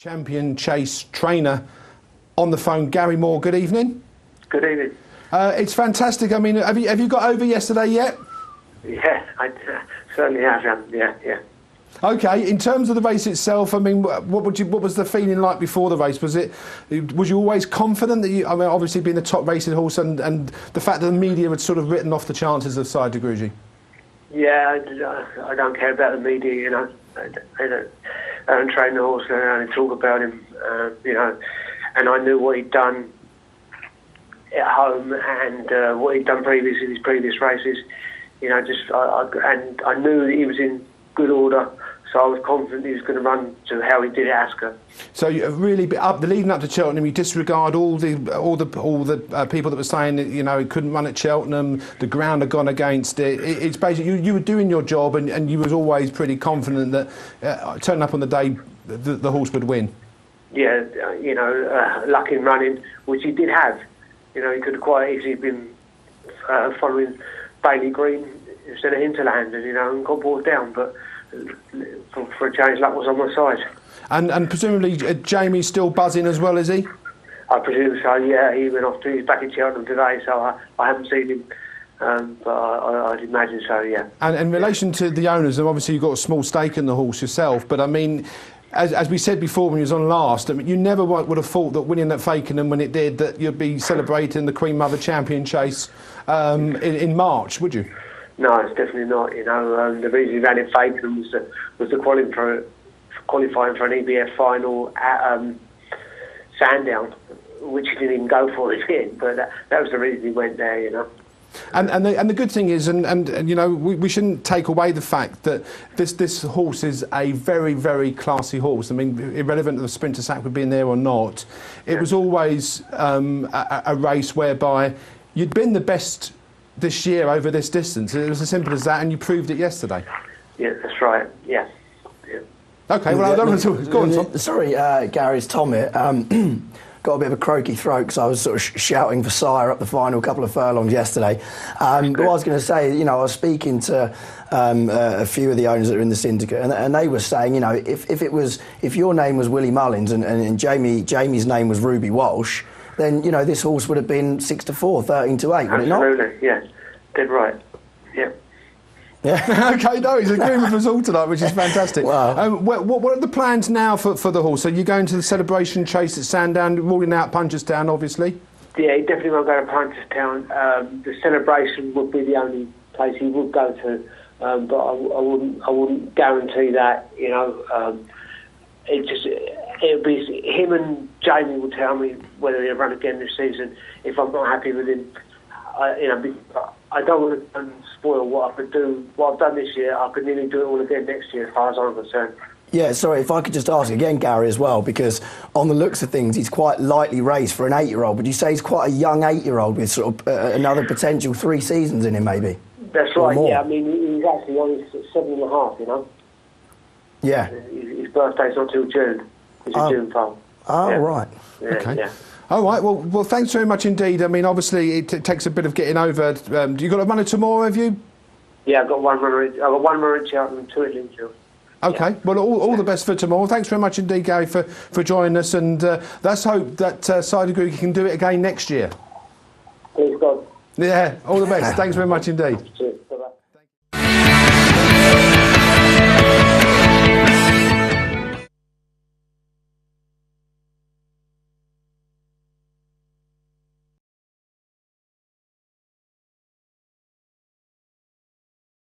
Champion Chase trainer on the phone, Gary Moore. Good evening. Good evening. It's fantastic. I mean, have you got over yesterday yet? Yeah, I certainly have. Yeah. Okay. In terms of the race itself, I mean, what was the feeling like before the race? Was you always confident that you? I mean, obviously being the top racing horse, and the fact that the media had sort of written off the chances of Sire De Grugy. Yeah, I don't care about the media. You know, I don't train the horse. I only talk about him. You know, and I knew what he'd done at home and what he'd done previously in his previous races. You know, and I knew that he was in good order, so I was confident he was going to run to how he did at Ascot. So you really, leading up to Cheltenham, you disregard all the people that were saying that, you know, he couldn't run at Cheltenham, the ground had gone against it. It's basically you were doing your job, and you was always pretty confident that turning up on the day the horse would win. Yeah, you know, luck in running, which he did have. You know, he could have quite easily been following Bailey Green instead of Hinterland, and, you know, and got brought down, but for a change, luck was on my side. And presumably Jamie's still buzzing as well, is he? I presume so, yeah. He went off he's back in Cheltenham today, so I haven't seen him, but I'd imagine so, yeah. And in relation to the owners, and obviously you've got a small stake in the horse yourself, but I mean, as we said before when he was on last, I mean, you never would have thought that winning at Fakenham when it did, that you'd be celebrating the Queen Mother Champion Chase in March, would you? No, it's definitely not. You know, the reason he ran in Fakenham was the qualifying for an EBF final at Sandown, which he didn't even go for in the end. But that was the reason he went there. You know. And the good thing is, and you know, we shouldn't take away the fact that this horse is a very, very classy horse. I mean, irrelevant of the Sprinter Sack being there or not, it was always a race whereby you'd been the best this year over this distance. It was as simple as that, and you proved it yesterday. Yeah, that's right. Yeah. Okay, well, I don't want to... Go on, Tom. Sorry, Gary, it's Tom here. Got a bit of a croaky throat because I was sort of shouting for Sire up the final couple of furlongs yesterday. But what I was going to say, you know, I was speaking to a few of the owners that are in the syndicate, and they were saying, you know, if your name was Willie Mullins and Jamie's name was Ruby Walsh, then, you know, this horse would have been 6-4, 13-8, would it not? Absolutely, yeah. Dead right. Yeah. Yeah. Okay, no, he's agreeing with us all tonight, which is fantastic. Wow. What are the plans now for the horse? So you're going to the celebration chase at Sandown, ruling out Punchestown, obviously? Yeah, he definitely won't go to Punchestown. The celebration would be the only place he would go to, but I wouldn't guarantee that. You know, it'll be him, and Jamie will tell me whether he'll run again this season. If I'm not happy with him, you know, I don't want to spoil what I could do. What I've done this year, I could nearly do it all again next year, as far as I'm concerned. Yeah, sorry, if I could just ask again, Gary, as well, because on the looks of things, he's quite lightly raced for an 8-year-old. Would you say he's quite a young 8-year-old with sort of another potential 3 seasons in him, maybe? That's right, yeah. I mean, he's actually only 7.5, you know? Yeah. His birthday's not till June. He's a June foal. Oh, yeah. Right. Yeah, okay. Yeah. All right, well, thanks very much indeed. I mean, obviously, it takes a bit of getting over. You got a runner tomorrow, have you? Yeah, I've got one runner in Cheltenham and 2 at Linfield. Okay, yeah. Well, all the best for tomorrow. Thanks very much indeed, Gary, for joining us, and let's hope that Sire De Grugy can do it again next year. Please God. Yeah, all the best. Thanks very much indeed. Cheers.